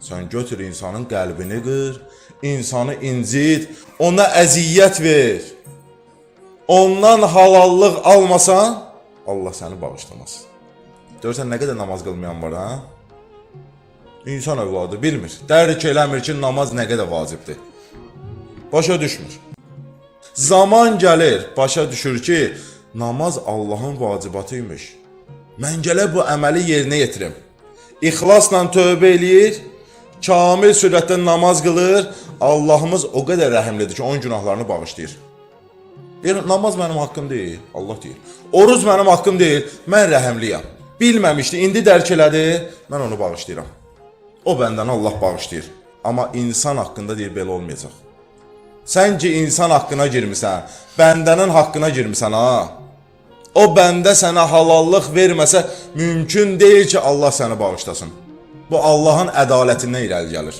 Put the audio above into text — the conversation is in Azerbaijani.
Sən götür insanın qəlbini qır, insanı incit, ona əziyyət ver. Ondan halallıq almasan, Allah səni bağışlamaz. Görürsən nə qədər namaz qılmayan var, ha? İnsan övladı bilmir, dərk eləmir ki, namaz nə qədər vacibdir. Başa düşmür. Zaman gəlir, başa düşür ki, namaz Allahın vacibatıymış. Mən gələ bu əməli yerinə yetirim. İxlasla tövbə eləyir, kamil sürətdə namaz qılır, Allahımız o qədər rəhimlidir ki, onun günahlarını bağışlayır. Deyir, namaz mənim haqqım deyil, Allah deyir. Oruz mənim haqqım deyil, mən rəhimliyəm. Bilməmişdi, indi dərk elədi, mən onu bağışlayıram. O bəndən Allah bağışlayır. Amma insan haqqında deyir, belə olmayacaq. Sən ki, insan haqqına girmirsən, bəndənin haqqına girmirsən, ha? O bəndə sənə halallıq verməsə, mümkün deyil ki, Allah səni bağışlasın. Bu Allahın ədalətindən irəli gəlir.